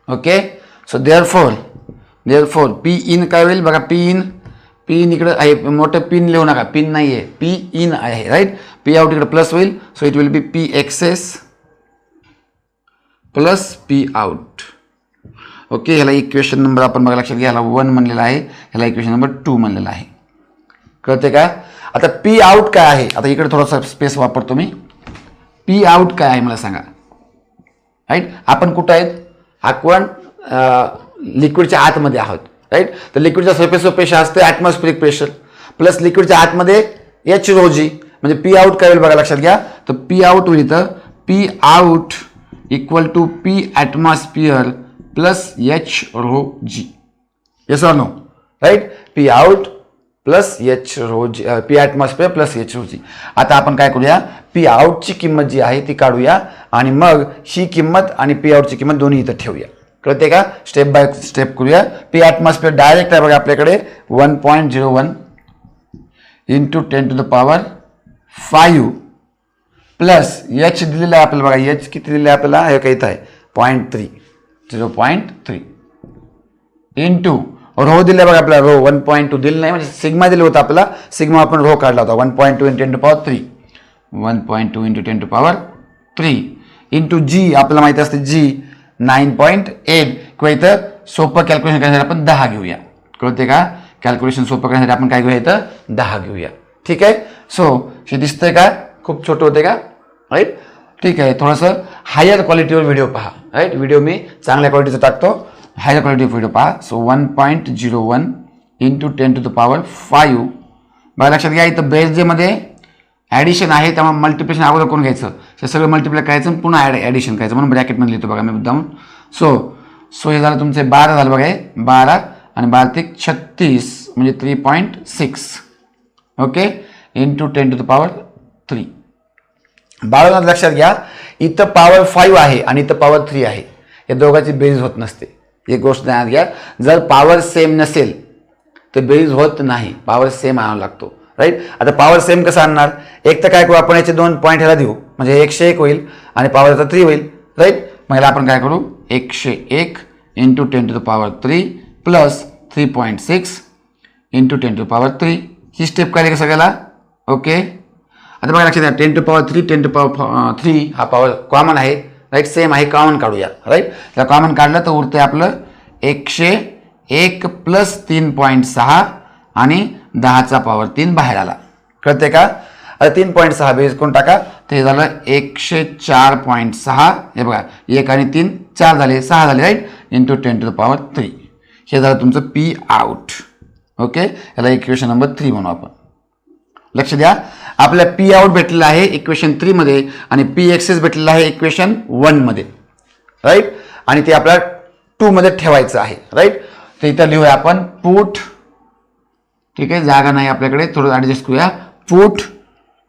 [SPEAKER 1] Okay. So therefore P in काय होईल? बघा P इन इकडे आहे, मोठं पिन लिहू नका, पिन नाही आहे, P इन आहे. राईट. P आउट इकडे प्लस होईल. So it will be P excess plus P out. Okay. ह्याला इक्वेशन नंबर आपण बघा लक्षात घ्या, ह्याला 1 म्हणलेला आहे, ह्याला इक्वेशन नंबर 2 म्हणलेला आहे. कळते का? आता P आउट काय आहे? आता इकडे थोडासा स्पेस वापरतो मी. P आउट काय आहे मला सांगा? राईट. आपण कुठं आहेत? आपण लिक्विडच्या आतमध्ये आहोत. राईट. तर लिक्विडच्या सरफेसवर प्रेशर असते ॲटमॉस्फिअरिक प्रेशर प्लस लिक्विडच्या आतमध्ये Hρg म्हणजे पी आउट काय होईल बघा लक्षात घ्या. तर पी आउट होईल इथं P out equal to P atmosphere plus H rho g. Yes or no? Right. P out plus H rho g, P atmosphere plus H rho g. आता आपण काय करूया, पी आउटची किंमत जी आहे ती काढूया आणि मग ही किंमत आणि पी आउटची किंमत दोन्ही इथं ठेवूया. कळते का? स्टेप बाय स्टेप करूया. पी ॲटमॉस्फिअर डायरेक्ट आहे बघा आपल्याकडे 1.01 into 10 to the power 5 plus H दिलेलं आहे आपल्याला बघा. एच किती दिलेलं आहे आपल्याला? हे काही इथं आहे 0.3 0.3 इंटू रो दिले बघा आपल्याला. रो 1.2 दिलं नाही, म्हणजे सिग्मा दिलं होतं आपल्याला. सिग्मा आपण रो काढला होता 1.2 into 10 to the power 3 1.2 into 10 to the power 3 into g आपल्याला माहिती असते जी 9.8 किंवा इथं सोपं कॅल्क्युलेशन करण्यासाठी आपण 10 घेऊया. कळते का? कॅल्क्युलेशन सोपं करण्यासाठी आपण काय घेऊया इथं 10 घेऊया. ठीक आहे. सो हे दिसतंय का? खूप छोटं होते का? राईट. ठीक आहे. थोडंसं हायर क्वालिटीवर व्हिडिओ पहा. राईट. व्हिडिओ मी चांगल्या क्वालिटीचा टाकतो. हायर क्वालिटी व्हिडिओ पहा. So 1.01 into 10 to the power 5 बघा लक्षात घ्या. इथं बेस जे मध्ये ॲडिशन आहे त्यामुळे मल्टिप्लिकेशन अगोदर करून घ्यायचं. हे सगळं मल्टिप्लाय करायचं पुन्हा ॲडिशन करायचं म्हणून ब्रॅकेटमध्ये लिहितो बघा मी मुद्दाम. सो हे झालं तुमचे 12 झालं बघा. हे 12 आणि 12 ते 36 म्हणजे 3.6 okay into 10 to the power 3. बाळांनो लक्षात घ्या, इथं पॉवर 5 आहे आणि इथं पॉवर 3 आहे. या दोघांची बेरीज होत नसते. एक गोष्ट ध्यानात घ्या, जर पॉवर सेम नसेल तर बेरीज होत नाही. पॉवर सेम आणावा लागतो. राईट. आता पॉवर सेम कसं आणणार? एक तर काय करू आपण, याचे 2 पॉईंट ह्याला देऊ म्हणजे 101 होईल आणि पॉवरचा 3 होईल. राईट. मग याला आपण काय करू 101 into 10 to the power 3 plus 3.6 into 10 to the power 3. He step काय का सगळ्याला? ओके. आता बघा लक्षात द्या 10 to the power 3 10 to the power 3 हा पॉवर कॉमन आहे. राईट. सेम आहे, कॉमन काढूया. राईट. त्या कॉमन काढलं तर उरते आपलं 101 प्लस 3.6 आणि 10चा पॉवर 3 बाहेर आला. कळते का? आता 3.6 बेस कोण टाका, ते झालं 104.6. हे बघा 1 आणि 3 4 झाले 6 झाले. Right. Into 10 to the power 3. हे झालं तुमचं पी आउट. ओके. याला इक्वेशन नंबर 3 म्हणू आपण. लक्ष द्या, आपल्या पी आउट भेटलेला आहे इक्वेशन 3 मध्ये आणि पी एक्सेस भेटलेला आहे इक्वेशन 1 मध्ये. राईट. आणि ते आपल्याला 2 मध्ये ठेवायचं आहे. राईट. तर इथं लिहूया आपण पुट. ठीक आहे. जागा नाही आपल्याकडे, थोडं ॲडजस्ट करूया.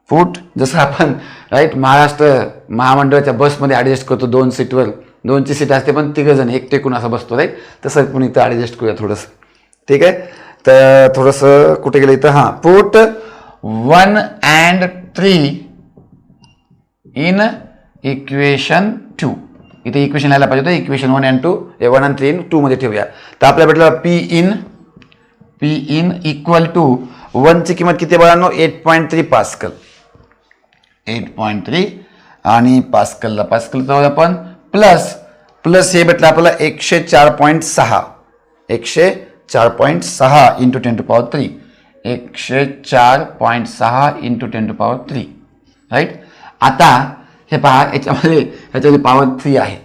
[SPEAKER 1] पुट जसं आपण राईट महाराष्ट्र महामंडळाच्या बसमध्ये ॲडजस्ट करतो 2 सीटवर, 2ची सीट असते पण 3 जण एक टेकून असं बसतो. राईट. तसं पण इथं ॲडजस्ट करूया थोडंसं. ठीक आहे. तर थोडंसं कुठे गेलं इथं, हां पुट 1 and 3 इन इक्वेशन 2. इथे इक्वेशन लिहायला पाहिजे होतं. इक्वेशन 1 and 2 हे 1 and 3 इन 2 मध्ये ठेवूया. तर आपल्याला भेटलं पी इन इक्वल टू 1ची किंमत किती बघा 8.3 पास्कल. 8.3 आणि पास्कलला जाऊ आपण प्लस हे भेटलं आपल्याला 104.6 into 10 to the power 3 104.6 into 10 to the power 3. Right. आता हे पहा ह्याच्यामध्ये पॉवर 3 आहे.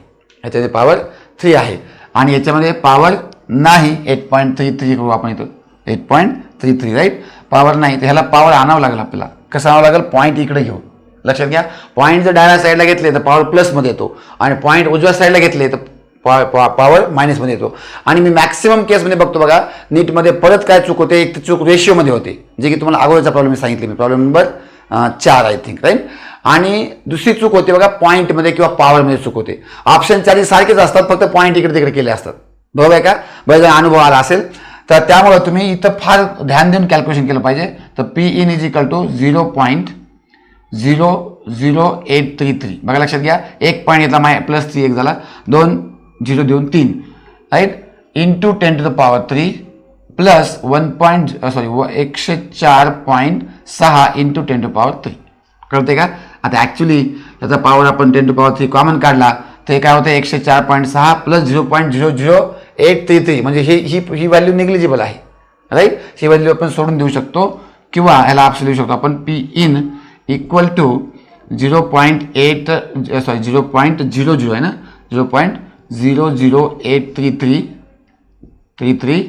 [SPEAKER 1] ह्याच्यामध्ये पॉवर 3 आहे आणि याच्यामध्ये पॉवर नाही. 8.33 करू आपण इथं 8.33. राईट. पॉवर नाही तर ह्याला पॉवर आणावं लागेल आपल्याला. कसं आणावं लागेल? पॉईंट इकडे घेऊ. लक्षात घ्या, पॉईंट जर डाव्या साईडला घेतले तर पॉवर प्लसमध्ये येतो आणि पॉईंट उजव्या साईडला घेतले तर पॉवर मायनसमध्ये येतो. आणि मी मॅक्सिमम केसमध्ये बघतो बघा नीटमध्ये परत काय चूक होते, एक चूक रेशिओमध्ये होते, जे की तुम्हाला अगोदरचा प्रॉब्लेम मी सांगितले. मी problem number 4 I think. Right. आणि दुसरी चूक होते बघा पॉईंटमध्ये किंवा पॉवरमध्ये चूक होते. ऑप्शन 4 सारखेच असतात, फक्त पॉईंट इकडे तिकडे केले असतात. बरोबर आहे का? बरं, जर अनुभव आला असेल तर त्यामुळे तुम्ही इथं फार ध्यान देऊन कॅल्क्युलेशन केलं पाहिजे. तर P in is equal to 0.00833. बघा लक्षात घ्या, एक पॉईंट घेतला प्लस 3 एक झाला, 2 0 देऊन 3. Right. Into 10 to the power 3 plus 104.6 into 10 to the power 3. कळते का? आता ॲक्च्युली त्याचा पॉवर आपण 10 to the power 3 कॉमन काढला ते काय होतं 104.6 प्लस 0.00833 म्हणजे ही व्हॅल्यू निग्लिजिबल आहे. राईट. ही व्हॅल्यू आपण सोडून देऊ शकतो किंवा ह्याला ऑप्शन देऊ शकतो आपण पी इन इक्वल टू 0.00 आहे ना, 0.00833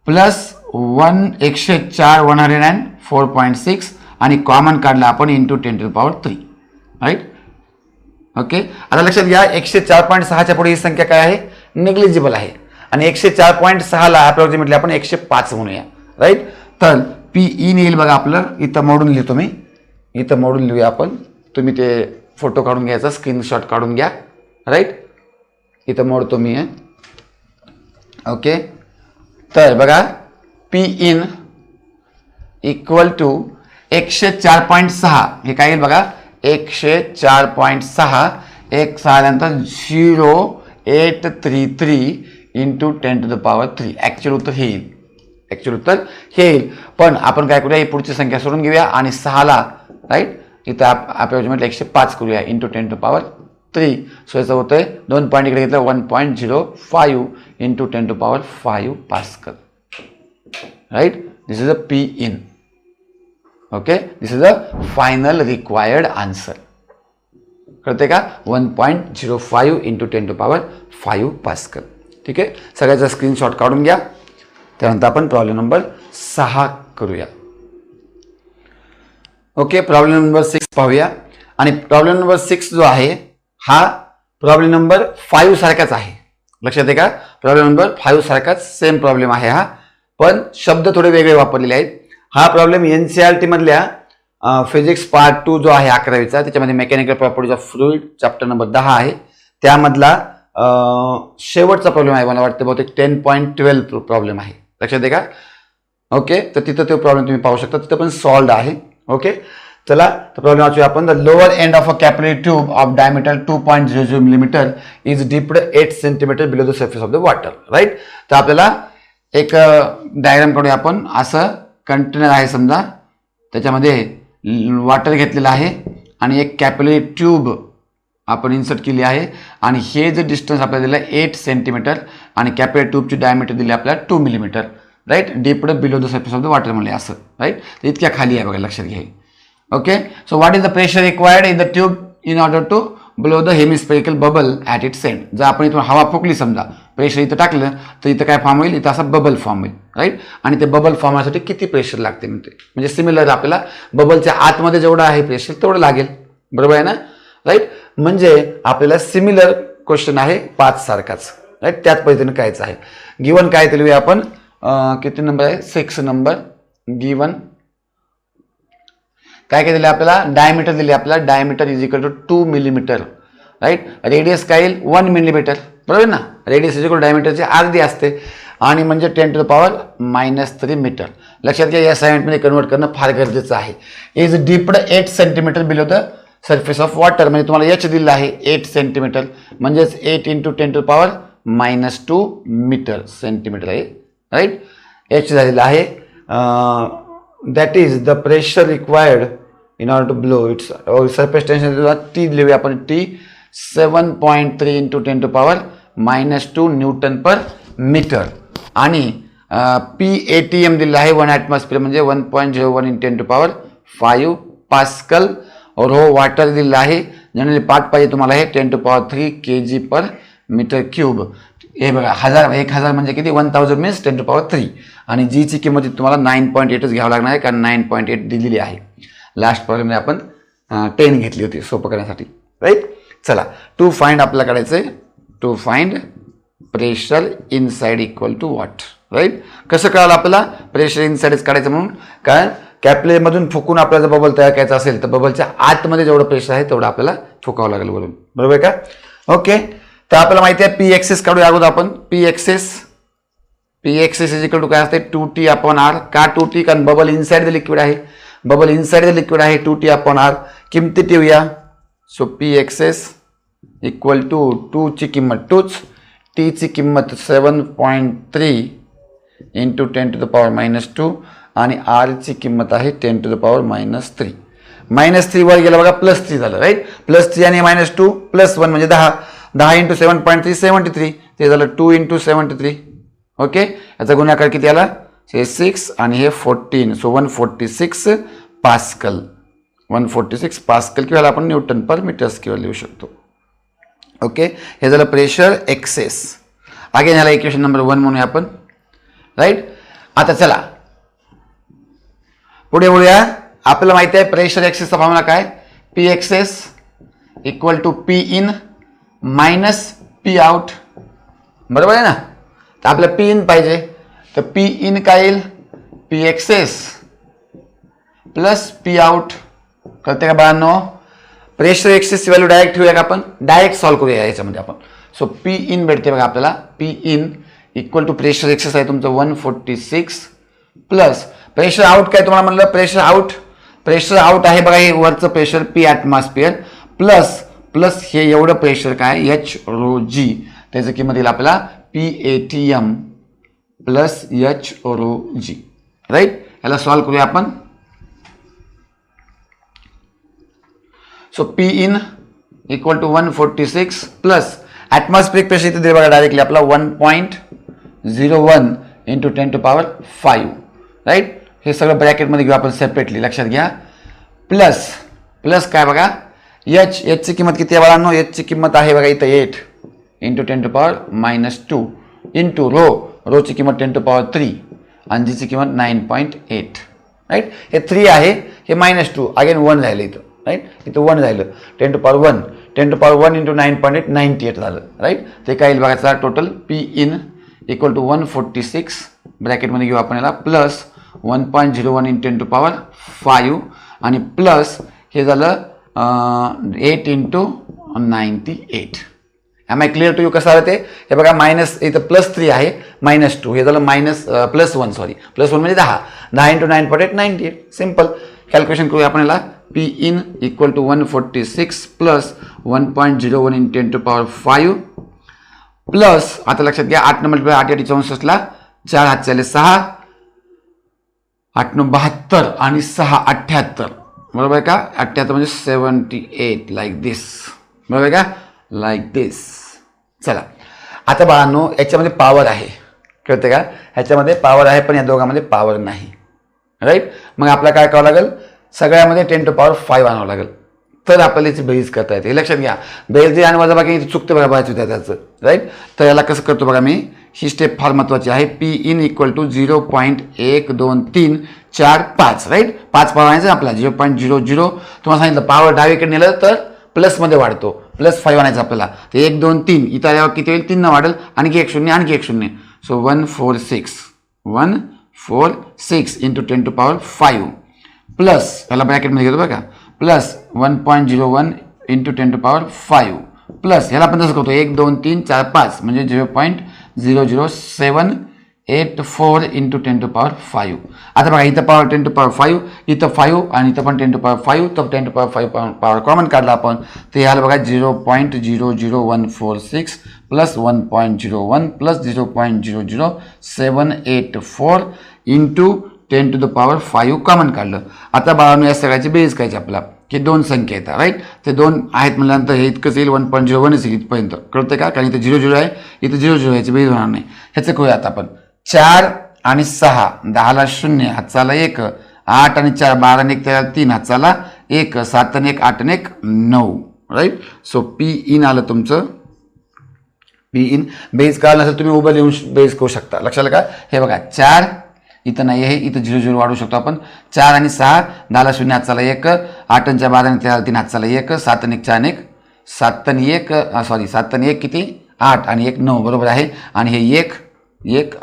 [SPEAKER 1] प्लस 104 104.6 आणि कॉमन काढला आपण इंटू 10⁻³ राईट. ओके, आता लक्षात घ्या 104.6च्या पुढे ही संख्या काय आहे, नेग्लिजिबल आहे आणि 104.6ला अप्रॉक्सिमेटली आपण 105 म्हणूया राईट. तर पी इन येईल बघा आपलं, इथं मोडून लिहितो मी, इथं मोडून लिहूया आपण, तुम्ही ते फोटो काढून घ्यायचा, स्क्रीनशॉट काढून घ्या राईट. इथं मोडतो मी. ओके, तर बघा पी इन इक्वल टू 104.6, हे काय येईल बघा 104.6, एक 6 नंतर 0833 इंटू 10⁻³. ॲक्च्युअल उत्तर हे येईल, ॲक्च्युअल उत्तर हे येईल. पण आपण काय करूया, ही पुढची संख्या सोडून घेऊया आणि 6ला राईट इथं अप्रॉक्सिमेटली 105 करूया इंटू 10⁻³ सो याचं होतं आहे 2 पॉईंट इकडे घेतलं 1.05 into 10⁻5 pascal right. This is a P in. Okay, this is a final required answer. कळते का, 1.05 इंटू 10⁻5 पास्कल. ठीक आहे, सगळ्याचा स्क्रीनशॉट काढून घ्या. त्यानंतर आपण प्रॉब्लेम नंबर 6 करूया. ओके, प्रॉब्लेम नंबर 6 पाहूया. आणि प्रॉब्लेम नंबर 6 जो आहे हा प्रॉब्लेम नंबर 5 सारखाच आहे. लक्षात आहे का, प्रॉब्लेम नंबर 5 सारखाच सेम प्रॉब्लेम आहे हा, पण शब्द थोडे वेगळे वापरलेले आहेत. हा प्रॉब्लेम NCERT मधल्या फिजिक्स पार्ट 2 जो आहे 11वीचा, त्याच्यामध्ये mechanical properties of fluid chapter number 10 आहे, त्यामधला शेवटचा प्रॉब्लेम आहे. मला वाटतं बहुतेक 10.12 प्रॉब्लेम आहे. लक्षात आहे का. ओके, तर तिथं तो प्रॉब्लेम तुम्ही पाहू शकता, तिथं पण सॉल्व्ड आहे. ओके, चला तर प्रॉब्लेम वाचूया आपण. The lower end of a capillary tube of diameter 2.00 millimetre is dipped 8 centimetre below the surface of the water right. तर आपल्याला एक डायग्राम काढूया आपण. असं कंटेनर आहे समजा, त्याच्यामध्ये वॉटर घेतलेलं आहे आणि एक कॅपिलरी ट्यूब आपण इन्सर्ट केली आहे आणि हे जे डिस्टन्स आपल्याला दिलं 8 सेंटीमीटर आणि कॅपिलरी ट्यूबची डायमीटर दिली आपल्याला 2 millimetre right. Dipped below the surface of the water म्हणले असं राईट. तर इतक्या खाली आहे बघा, लक्षात घ्या. Okay, so what is the pressure required in the tube in order to blow the hemispherical bubble at its end. जर आपण इथून हवा फुकली समजा, प्रेशर इथं टाकलं तर इथं काय फॉर्म होईल, इथं असा बबल फॉर्म होईल राईट. आणि ते बबल फॉर्म होण्यासाठी किती प्रेशर लागते म्हणते, म्हणजे सिमिलर आपल्याला बबलच्या आतमध्ये जेवढं आहे प्रेशर तेवढं लागेल. बरोबर आहे ना राईट. म्हणजे आपल्याला सिमिलर क्वेश्चन आहे 5 सारखाच राईट. त्याच पद्धतीने कायचं आहे. गिवन काय ते लिहूया आपण. किती नंबर आहे, 6 नंबर. गिवन काय काय दिले आपल्याला, डायमीटर दिले आपल्याला. Diameter is equal to 2 millimetre right. Radius काय येईल 1 मिलीमीटर. बरोबर ना, रेडियस इज इक्वल डायमीटरची अर्धी असते आणि म्हणजे 10⁻³ मीटर. लक्षात घ्या, या सायन्समध्ये कन्वर्ट करणं फार गरजेचं आहे. Is dipped 8 centimetre below the surface of water, म्हणजे तुम्हाला एच दिलं आहे 8 सेंटीमीटर, म्हणजेच 8 इंटू 10⁻² मीटर सेंटीमीटर आहे राईट. एच झालेलं आहे. That is the pressure required in order to blow its surface tension T लिहूया आपण. T 7.3 into 10⁻² newton per metre आणि PATM दिलेलं आहे 1 ॲटमॉस्फिअर म्हणजे 1.01 इन 10⁵ पास्कल. और हो वॉटर दिलेलं आहे, जनरली पार्ट पाहिजे तुम्हाला हे 10⁻³ kg पर मीटर क्यूब. हे बघा 1000 म्हणजे किती, 1000 मीन्स 10⁻³ आणि जीची किंमत तुम्हाला 9.8च घ्यावं लागणार आहे, कारण 9.8 दिलेली आहे. लास्ट प्रॉब्लेममध्ये आपण 10 घेतली होती सोपं करण्यासाठी राईट. चला, टू फाइंड आपल्याला काढायचं आहे. To find pressure inside equal to what right. कसं कळालं आपल्याला प्रेशर इनसाइडच काढायचं म्हणून, कारण कॅपिलरीमधून फुकून आपल्याला जर बबल तयार करायचा असेल तर बबलच्या आतमध्ये जेवढं प्रेशर आहे तेवढं आपल्याला फुकावं लागेल वरून. बरोबर आहे का. ओके, तर आपल्याला माहिती आहे P काढूया अगोदर आपण. P इज इक्वल टू काय असते 2T/R. का 2T, कारण बबल इनसाइड द लिक्विड आहे. बबल इनसाइड द लिक्विड आहे 2T/R. किमती ठेवूया. सो P इक्वल टू 2 ची किंमत 2च, T ची किंमत 7.3 इंटू 10⁻² आणि R ची किंमत आहे 10⁻³ -3 वर गेला बघा +3 झालं राईट. +3 आणि -2 +1 म्हणजे 10. 10 इंटू 7.3 73, ते झालं 2 इंटू 73. ओके, याचा गुणाकार किती आला, हे 6 आणि हे 14. So 146 pascal. 146 पास्कल किंवा आपण न्यूटन पर मीटर स्क्वेअर लिहू शकतो. ओके, हे झालं प्रेशर एक्सेस. अगेन ह्याला इक्वेशन नंबर 1 म्हणूया आपण राईट. आता चला पुढे बोलूया आपल्याला माहिती आहे प्रेशर एक्सेसचा फॉर्म्युला काय, P excess equal to P in minus P out, बरोबर आहे ना. तर आपल्याला पी इन पाहिजे, तर पी इन काय येईल, P excess plus P out. कळते का बाळांनो. प्रेशर एक्सेसची व्हॅल्यू डायरेक्ट ठेवूया का आपण, डायरेक्ट सॉल्व्ह करूया याच्यामध्ये आपण. सो पी इन भेटते बघा आपल्याला, P in equal to pressure excess आहे तुमचं 146 प्लस प्रेशर आउट काय तुम्हाला म्हणलं, प्रेशर आउट आहे बघा, हे वरचं pressure P atmosphere plus plus हे एवढं प्रेशर काय एच रो जी, त्याचं किंमत येईल आपल्याला P A T M plus H rho G. Right, याला सॉल्व्ह करूया आपण. So P in equal to 146 plus atmospheric pressure इथे दे बघा डायरेक्टली आपला 1.01 इंटू 10⁵. राईट, हे सगळं ब्रॅकेटमध्ये घेऊ आपण सेपरेटली, लक्षात घ्या. प्लस प्लस काय बघा एचची किंमत किती आहे बाळांनो, एचची किंमत आहे बघा इथं 8 इंटू 10⁻² इंटू रोची किंमत 10⁻³ आणि जीची किंमत 9.8. राईट, हे 3 आहे, हे -2 अगेन 1 राहिलं इथं. राईट, इथं 1 राहिलं, 10⁻1 इंटू 9.8 98 झालं. राईट, ते काय येईल बघायचा total P in equal to 146 ब्रॅकेटमध्ये घेऊ आपण याला प्लस 1.01 इंटू 10⁵ आणि प्लस हे झालं 8 into 98. Am I clear to you. कसं आलं ते, हे बघा मायनस इथं +3 आहे, -2 हे झालं +1 म्हणजे 10 इंटू 9.8 98. सिम्पल कॅल्क्युलेशन करूया आपण याला. P in equal to 146 plus 1.01 into 10⁵ plus आता लक्षात घ्या 8 नंबर 8 8 64ला 4 हात चाले 6, 8 9 72 आणि 6 78, बरोबर आहे का. 78 म्हणजे 78 लाईक दिस, बरोबर आहे का, लाईक दिस. चला आता बाळांनो याच्यामध्ये पॉवर आहे, कळते का, ह्याच्यामध्ये पॉवर आहे पण या दोघांमध्ये पॉवर नाही. राईट, मग आपल्याला काय करावं लागेल, सगळ्यामध्ये 10⁵ आणावं लागेल, तर आपल्याला याची बेरीज करता येते. लक्षात घ्या, बेरीज आणि वजाबाकी चुकते बघा बऱ्याच विद्यार्थ्याचं. राईट, तर याला कसं करतो बघा मी, ही स्टेप फार महत्त्वाची आहे. P in equal to 0.123455. Right, 5 power आणायचं आपला 0.00. तुम्हाला सांगितलं पॉवर डावीकडे नेलं तर प्लसमध्ये वाढतो, +5 आणायचं आपल्याला. ते 1 2 3 इथं आल्यावर किती होईल, 3 न वाढेल, आणखी एक शून्य आणखी एक शून्य. सो 146 इंटू 10⁵ प्लस याला ब्रॅकेटमध्ये घेतो बघा प्लस 1.01 इंटू 10⁵ प्लस ह्याला आपण तसं करतो 1 2 3 4 5 म्हणजे 0.00784 इंटू 10⁵. आता बघा इथं पॉवर 10⁵, इथं 5 आणि इथं पण 10⁵, तर 10⁵ पॉवर कॉमन काढला आपण, तर याला बघा 0.00146 प्लस 1.01 प्लस 0.00784 इंटू 10⁵ कॉमन काढलं. आता बाळांनो या सगळ्याची बेरीज करायची आपला, की 2 संख्या येतात. राईट, ते 2 आहेत म्हटल्यानंतर हे इतकंच येईल 1.01 येईल इथपर्यंत, कळतं का, कारण इथं 0 आहे, इथं 0 याची बेरीज होणार नाही. ह्याचं करूया आता आपण. 4 आणि 6 10ला 0 हातचाला 1, 8 आणि 4 12 आणि 1 त्याला 3 हातचाला 1, 7 आणि 1 8 आणि 1 9. राईट, सो पी इन आलं तुमचं. पी इन बेरीज काढलं नसेल तुम्ही उभं लिहून बेरीज करू शकता. लक्षात का, हे बघा 4 इथं नाही आहे, इथं 0 वाढवू शकतो आपण. 4 आणि 6 10ला 0 हातचाला 1, 8 आणि 4 12 आणि 3 हातचाला 1, 7 आणि 1 4 आणि 1 7 आणि 1 किती 8 आणि 1 9, बरोबर आहे. आणि हे 1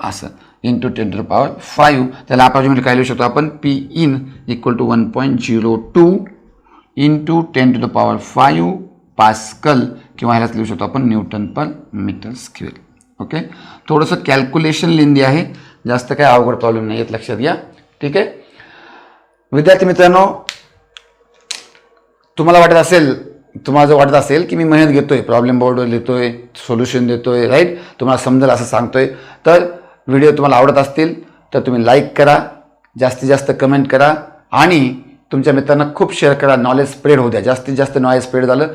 [SPEAKER 1] असं इंटू 10⁵. त्याला अप्रॉक्सिमेटली काय लिहू शकतो आपण, P in equal to 1.02 into 10⁵ pascal, किंवा ह्यालाच लिहू शकतो आपण newton per metre square. Okay, थोडंसं कॅल्क्युलेशन लिहिंदी आहे, जास्त काय अवघड प्रॉब्लेम नाही आहेत, लक्षात घ्या. ठीक आहे विद्यार्थी मित्रांनो, तुम्हाला जर वाटत असेल की मी मेहनत घेतोय, प्रॉब्लेम बोर्डवर लिहितोय, सोल्युशन देतोय, राईट, तुम्हाला समजेल असं सांगतोय, तर व्हिडिओ तुम्हाला आवडत असतील तर तुम्ही लाईक करा, जास्तीत जास्त कमेंट करा आणि तुमच्या मित्रांना खूप शेअर करा. नॉलेज स्प्रेड होऊ द्या, जास्तीत जास्त नॉलेज स्प्रेड झालं.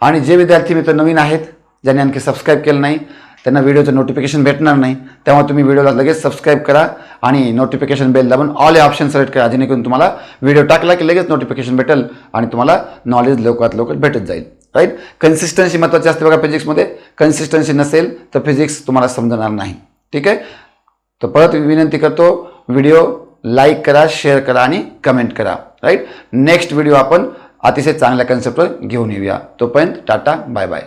[SPEAKER 1] आणि जे विद्यार्थी मित्र नवीन आहेत, ज्यांनी आणखी सबस्क्राईब केलं नाही, त्यांना व्हिडिओचं नोटिफिकेशन भेटणार नाही, तेव्हा तुम्ही व्हिडिओला लगेच सबस्क्राईब करा आणि नोटिफिकेशन बेल दाबून ऑल या ऑप्शन सिलेक्ट करा, जेणेकरून तुम्हाला व्हिडिओ टाकला की लगेच नोटिफिकेशन भेटेल आणि तुम्हाला नॉलेज लवकरात लवकर भेटत जाईल. राईट, कन्सिस्टन्सी महत्त्वाची असते बघा फिजिक्समध्ये. कन्सिस्टन्सी नसेल तर फिजिक्स तुम्हाला समजणार नाही. ठीक आहे, तर परत विनंती करतो, व्हिडिओ लाईक करा, शेअर करा आणि कमेंट करा. राईट. नेक्स्ट व्हिडिओ आपण अतिशय चांगल्या कन्सेप्टवर घेऊन येऊया. तोपर्यंत टाटा, बाय बाय.